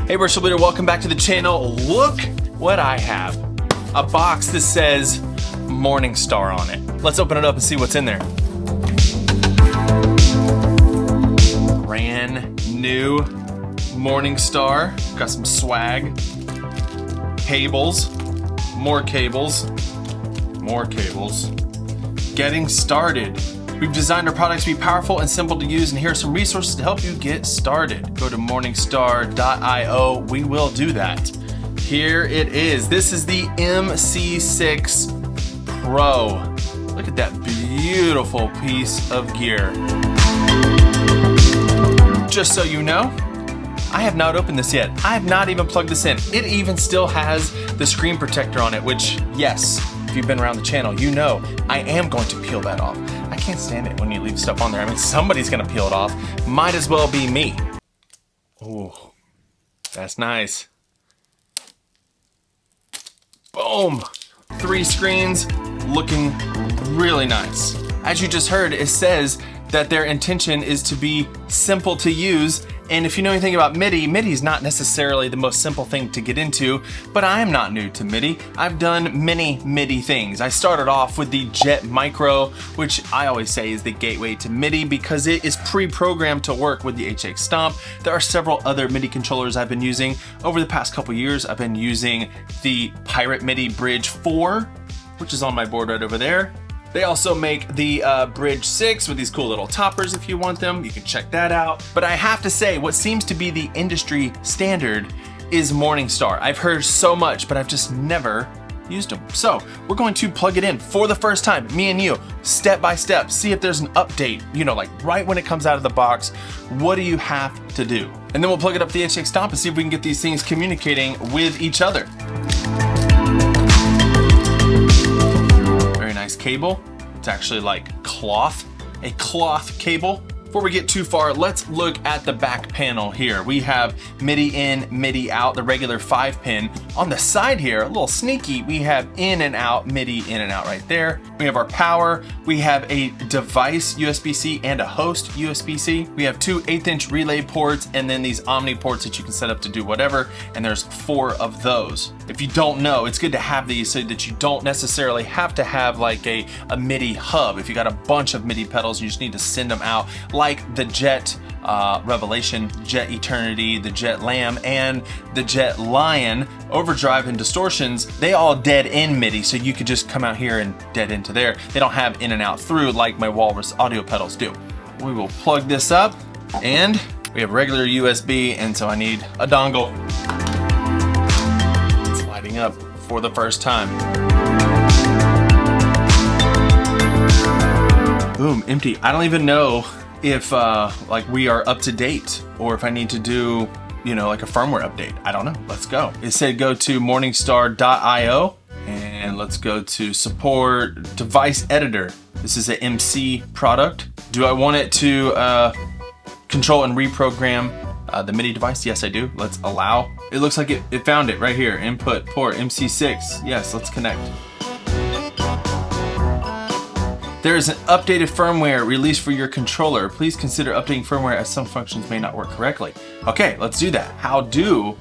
Hey Virtual Bleeder, welcome back to the channel. Look what I have. A box that says Morningstar on it. Let's open it up and see what's in there. Brand new Morningstar. Got some swag. Cables. More cables. More cables. Getting started. We've designed our products to be powerful and simple to use, and here are some resources to help you get started. Go to morningstar.io. We will do that. Here it is. This is the MC6 Pro. Look at that beautiful piece of gear. Just so you know, I have not opened this yet. I have not even plugged this in. It even still has the screen protector on it, which, yes, if you've been around the channel, you know I am going to peel that off. I can't stand it when you leave stuff on there. I mean, somebody's gonna peel it off. Might as well be me. Ooh, that's nice. Boom! 3 screens, looking really nice. As you just heard, it says that their intention is to be simple to use. And if you know anything about MIDI, MIDI is not necessarily the most simple thing to get into, but I am not new to MIDI. I've done many MIDI things. I started off with the Jet Micro, which I always say is the gateway to MIDI because it is pre-programmed to work with the HX Stomp. There are several other MIDI controllers I've been using. Over the past couple years, I've been using the PirateMidi Bridge 4, which is on my board right over there. They also make the Bridge 6 with these cool little toppers if you want them. You can check that out. But I have to say, what seems to be the industry standard is Morningstar. I've heard so much, but I've just never used them. So we're going to plug it in for the first time, me and you, step by step, see if there's an update, you know, like right when it comes out of the box, what do you have to do? And then we'll plug it up to the HX Stomp and see if we can get these things communicating with each other. Cable. It's actually like cloth, a cloth cable. Before we get too far, let's look at the back panel here. We have MIDI in, MIDI out, the regular 5-pin. On the side here, a little sneaky, we have in and out, MIDI in and out right there. We have our power. We have a device USB-C and a host USB-C. We have 2 1/8" relay ports and then these Omni ports that you can set up to do whatever. And there's 4 of those. If you don't know, it's good to have these so that you don't necessarily have to have like a MIDI hub. If you got a bunch of MIDI pedals, you just need to send them out, like the Jet Revelation, Jet Eternity, the Jet Lamb, and the Jet Lion. Overdrive and distortions, they all dead in MIDI, so you could just come out here and dead into there. They don't have in and out through like my Walrus audio pedals do. We will plug this up, and we have regular USB, and so I need a dongle. It's lighting up for the first time. Boom, empty. I don't even know if like we are up to date or if I need to do, you know, like a firmware update. I don't know. Let's go. It said go to morningstar.io and let's go to support device editor. This is an MC product. Do I want it to control and reprogram the MIDI device? Yes, I do. Let's allow. It looks like it found it right here. Input port MC6. Yes, let's connect. There is an updated firmware released for your controller. Please consider updating firmware as some functions may not work correctly. Okay, let's do that. How do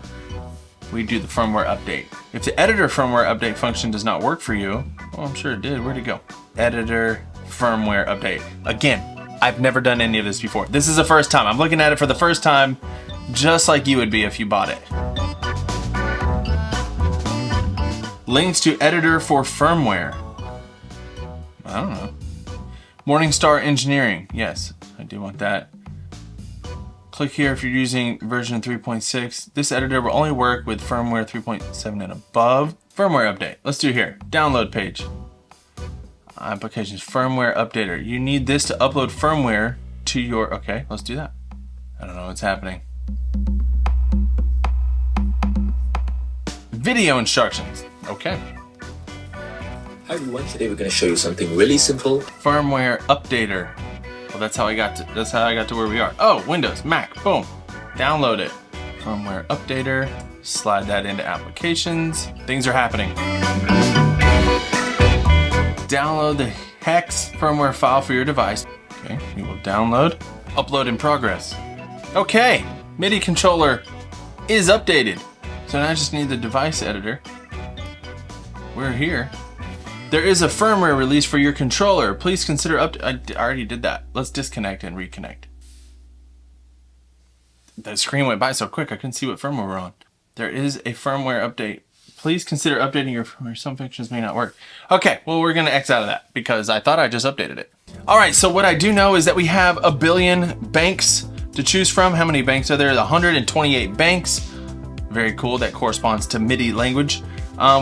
we do the firmware update? If the editor firmware update function does not work for you, well, I'm sure it did. Where'd it go? Editor firmware update. Again, I've never done any of this before. This is the first time. I'm looking at it for the first time, just like you would be if you bought it. Links to editor for firmware. I don't know. Morningstar Engineering. Yes, I do want that. Click here if you're using version 3.6. This editor will only work with firmware 3.7 and above. Firmware update. Let's do here. Download page. Applications. Firmware updater. You need this to upload firmware to your... Okay, let's do that. I don't know what's happening. Video instructions. Okay. Hi everyone, today we're going to show you something really simple. Firmware updater. Well, that's how I got to where we are. Oh, Windows, Mac, boom. Download it. Firmware updater. Slide that into applications. Things are happening. Download the HEX firmware file for your device. Okay, we will download. Upload in progress. Okay, MIDI controller is updated. So now I just need the device editor. We're here. There is a firmware release for your controller. Please consider I already did that. Let's disconnect and reconnect. The screen went by so quick I couldn't see what firmware we're on. There is a firmware update. Please consider updating your firmware. Some functions may not work. Okay, well we're gonna X out of that because I thought I just updated it. All right, so what I do know is that we have a billion banks to choose from. How many banks are there? 128 banks. Very cool, that corresponds to MIDI language.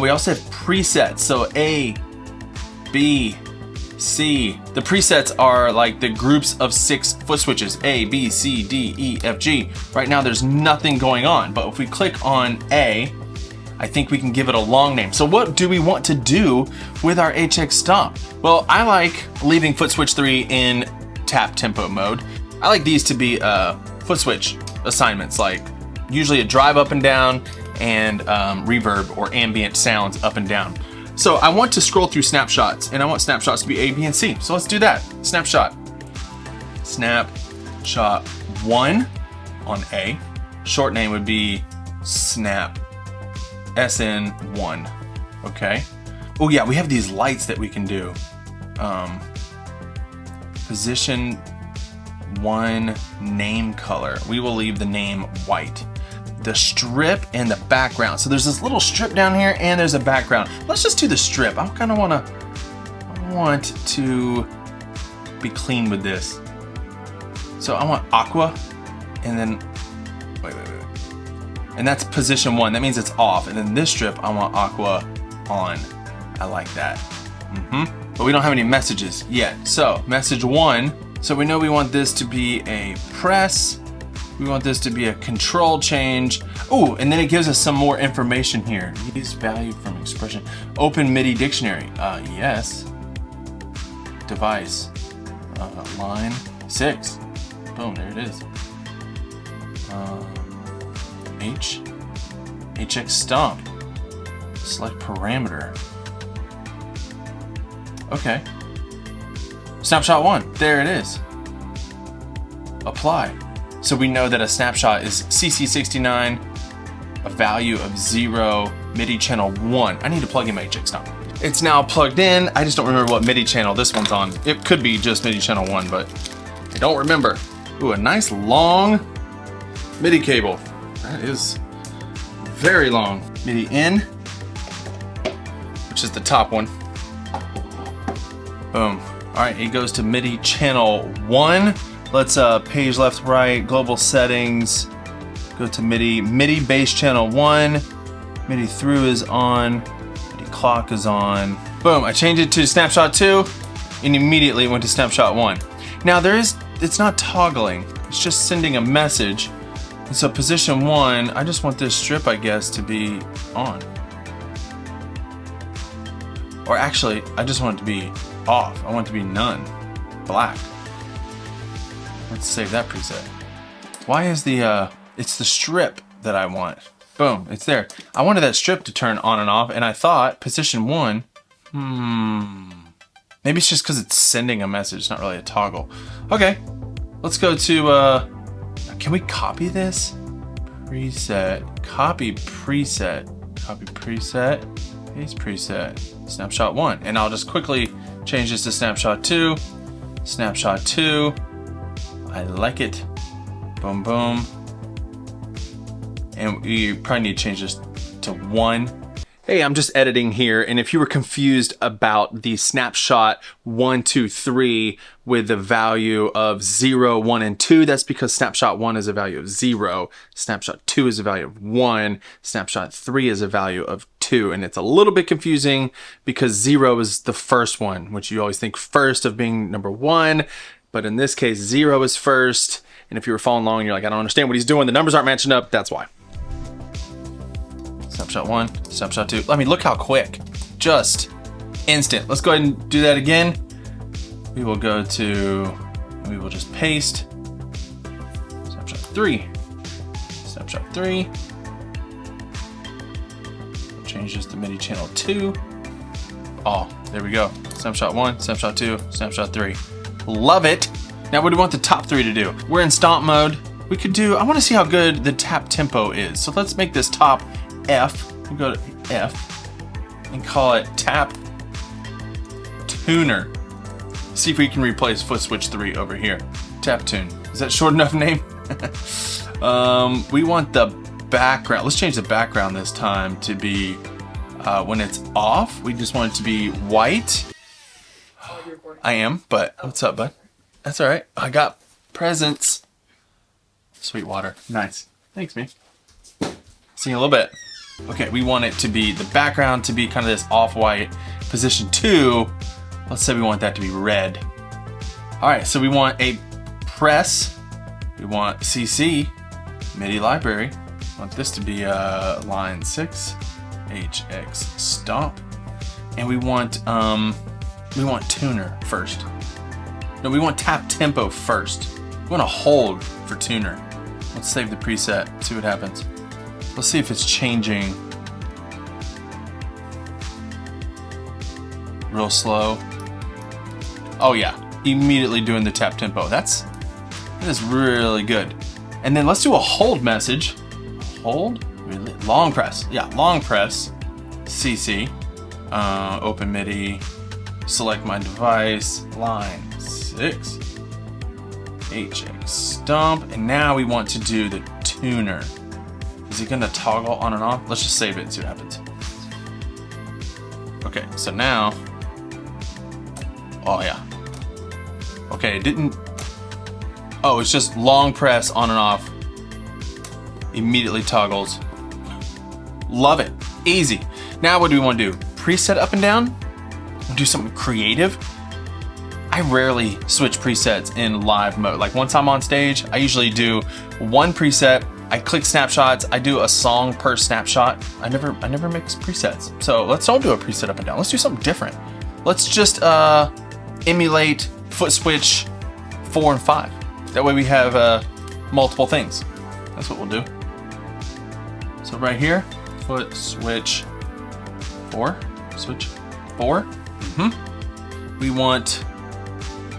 We also have presets, so A, B, C. The presets are like the groups of 6 foot switches, A, B, C, D, E, F, G. Right now there's nothing going on, but if we click on A, I think we can give it a long name. So what do we want to do with our HX Stomp? Well, I like leaving foot switch 3 in tap tempo mode. I like these to be foot switch assignments, like usually a drive up and down and reverb or ambient sounds up and down. So I want to scroll through snapshots and I want snapshots to be A, B, and C. So let's do that. Snapshot 1 on A. Short name would be snap SN1, okay? Oh yeah, we have these lights that we can do. Position 1 name color. We will leave the name white. The strip and the background. So there's this little strip down here and there's a background. Let's just do the strip. I kind of want to be clean with this. So I want aqua and then, wait. And that's position 1, that means it's off. And then this strip, I want aqua on. I like that. But we don't have any messages yet. So message 1, so we know we want this to be a press. We want this to be a control change. Ooh, and then it gives us some more information here. Use value from expression. Open MIDI dictionary. Yes. Device. Line 6. Boom, there it is. HX Stomp. Select parameter. Okay. Snapshot 1. There it is. Apply. So we know that a snapshot is CC69, a value of 0, MIDI channel 1. I need to plug in my HX Stomp. It's now plugged in. I just don't remember what MIDI channel this one's on. It could be just MIDI channel 1, but I don't remember. Ooh, a nice long MIDI cable. That is very long. MIDI in, which is the top one. Boom. All right, it goes to MIDI channel 1. Let's page left, right, global settings, go to MIDI bass channel 1, MIDI through is on, MIDI clock is on. Boom, I changed it to snapshot 2 and immediately it went to snapshot 1. Now it's not toggling, it's just sending a message. And so position 1, I just want this strip, I guess, to be on. Or actually, I just want it to be off. I want it to be none, black. Let's save that preset. Why is it's the strip that I want. Boom, it's there. I wanted that strip to turn on and off, and I thought position 1, maybe it's just because it's sending a message, it's not really a toggle. Okay, let's go to, can we copy this? Preset, copy preset, paste preset, snapshot 1. And I'll just quickly change this to snapshot 2, snapshot 2. I like it. Boom, boom. And you probably need to change this to 1. Hey, I'm just editing here, and if you were confused about the snapshot 1, 2, 3 with the value of 0, 1, and 2, that's because snapshot 1 is a value of 0, snapshot 2 is a value of 1, snapshot 3 is a value of 2, and it's a little bit confusing because 0 is the first one, which you always think first of being number 1, but in this case 0 is first, and if you were following along and you're like, I don't understand what he's doing, the numbers aren't matching up, that's why. Snapshot 1, snapshot 2. I mean, look how quick. Just instant. Let's go ahead and do that again. We will go to, we will just paste. Snapshot 3. Snapshot 3. We'll change this to MIDI channel 2. Oh, there we go. Snapshot 1, snapshot 2, snapshot 3. Love it. Now what do we want the top 3 to do? We're in stomp mode. we could do, I want to see how good the tap tempo is. So let's make this top F. We'll go to F and call it tap tuner. See if we can replace foot switch 3 over here. Tap tune. Is that short enough name? We want the background. Let's change the background this time to be when it's off. We just want it to be white. I am, but what's up, bud? That's all right. I got presents. Sweetwater. Nice. Thanks, man. See you in a little bit. Okay, we want it to be the background to be kind of this off-white. Position 2, let's say we want that to be red. All right, so we want a press. We want CC, MIDI library. We want this to be line 6, HX Stomp. And we want tuner first. No, we want tap tempo first. We want to hold for tuner. Let's save the preset, see what happens. Let's see if it's changing. Real slow. Oh yeah, immediately doing the tap tempo. That is really good. And then let's do a hold message. Hold, really? Long press. Yeah, long press. CC, open MIDI, select my device, line 6. HX Stomp, and now we want to do the tuner. Is it gonna toggle on and off? Let's just save it and see what happens. Okay, so now, oh yeah. Okay, it didn't, oh, it's just long press on and off. Immediately toggles. Love it, easy. Now what do we wanna do? Preset up and down? Do something creative? I rarely switch presets in live mode. Like once I'm on stage, I usually do one preset, I click snapshots, I do a song per snapshot. I never mix presets. So let's don't do a preset up and down. Let's do something different. Let's just emulate foot switch 4 and 5. That way we have multiple things. That's what we'll do. So right here, foot switch 4, switch 4. We want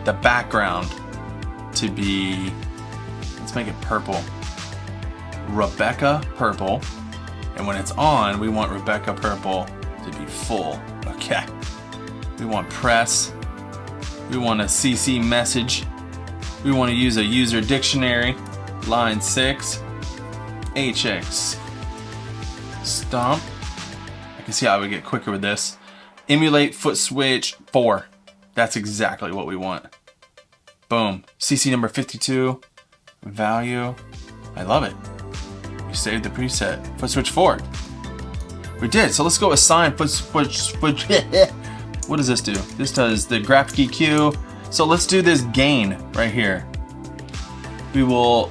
the background to be, let's make it purple. Rebecca purple. And when it's on, we want Rebecca purple to be full. Okay. We want press. We want a CC message. We want to use a user dictionary. Line 6. HX Stomp. I can see how I would get quicker with this. Emulate foot switch 4. That's exactly what we want. Boom. CC number 52. Value. I love it. We saved the preset. Foot switch 4. We did. So let's go assign foot switch. What does this do? This does the graphic EQ. So let's do this gain right here. We will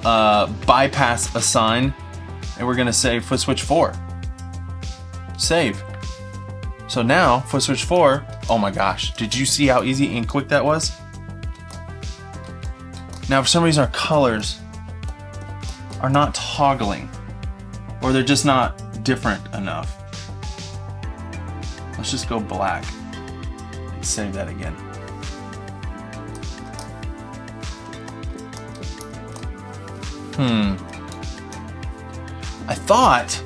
bypass assign, and we're gonna say foot switch 4. Save. So now foot switch 4. Oh my gosh! Did you see how easy and quick that was? Now for some reason our colors are not toggling, or they're just not different enough. Let's just go black and save that again. I thought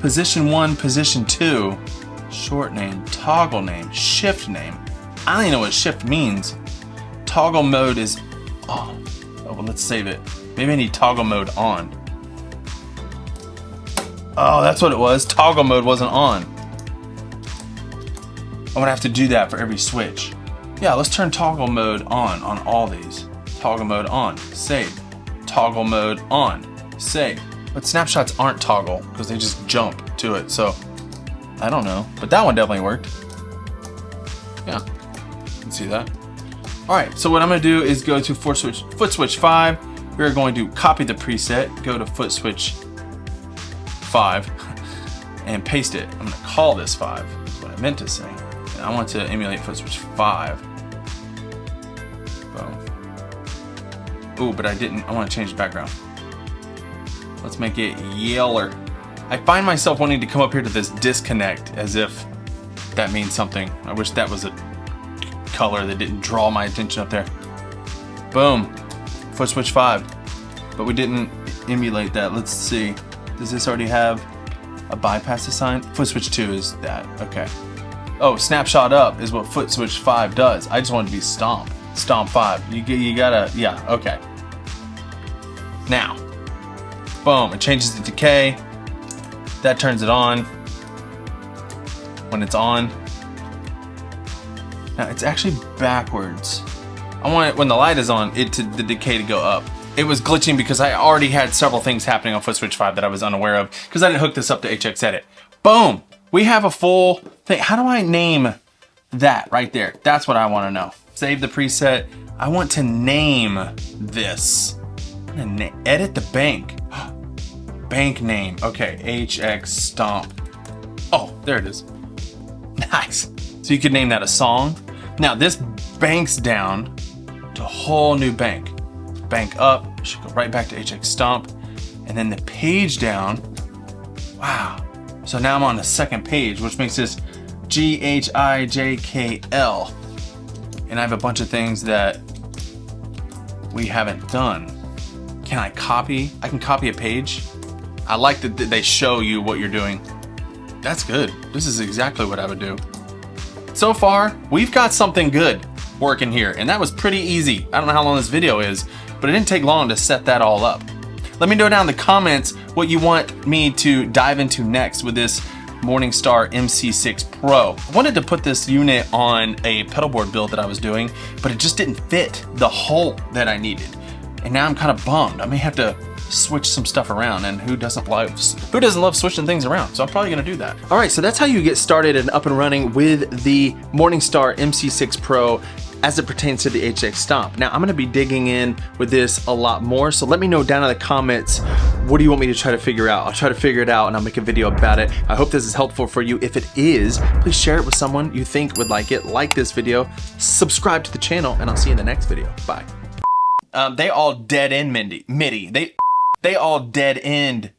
position 1, position 2, short name, toggle name, shift name. I don't even know what shift means. Toggle mode is, oh well, let's save it. Maybe I need toggle mode on. Oh, that's what it was. Toggle mode wasn't on. I'm gonna have to do that for every switch. Yeah, let's turn toggle mode on all these. Toggle mode on, save. Toggle mode on, save. But snapshots aren't toggle because they just jump to it. So I don't know, but that one definitely worked. Yeah, you can see that. All right, so what I'm gonna do is go to foot switch 5. We're going to copy the preset, go to foot switch 5, and paste it. I'm gonna call this 5, is what I meant to say. And I want to emulate foot switch 5. Boom. Ooh, but I didn't, I want to change the background. Let's make it yeller. I find myself wanting to come up here to this disconnect as if that means something. I wish that was a color that didn't draw my attention up there. Boom. Foot switch 5. but we didn't emulate that. Let's see. Does this already have a bypass assigned? Foot switch 2 is that, okay. Oh, snapshot up is what foot switch 5 does. I just wanted to be stomp. Stomp 5. You gotta, yeah, okay. Now, boom, it changes the decay. That turns it on. When it's on. Now it's actually backwards. I want it, when the light is on, the decay to go up. It was glitching because I already had several things happening on foot switch 5 that I was unaware of because I didn't hook this up to HX Edit. Boom! We have a full thing. How do I name that right there? That's what I want to know. Save the preset. I want to name this. I'm gonna edit the bank. Bank name. Okay, HX Stomp. Oh, there it is. Nice. So you could name that a song. Now this banks down to a whole new bank. Bank up, should go right back to HX Stomp. And then the page down, wow. So now I'm on the second page, which makes this GHIJKL. And I have a bunch of things that we haven't done. Can I copy? I can copy a page. I like that they show you what you're doing. That's good. This is exactly what I would do. So far, we've got something good working here, and that was pretty easy. I don't know how long this video is, but it didn't take long to set that all up. Let me know down in the comments what you want me to dive into next with this Morningstar MC6 Pro. I wanted to put this unit on a pedal board build that I was doing, but it just didn't fit the hole that I needed. And now I'm kind of bummed. I may have to switch some stuff around, and who doesn't love switching things around? So I'm probably gonna do that. All right, so that's how you get started and up and running with the Morningstar MC6 Pro as it pertains to the HX Stomp. Now I'm gonna be digging in with this a lot more, so let me know down in the comments, what do you want me to try to figure out? I'll try to figure it out and I'll make a video about it. I hope this is helpful for you. If it is, please share it with someone you think would like it. Like this video, subscribe to the channel, and I'll see you in the next video. Bye. They all dead end MIDI. They all dead end.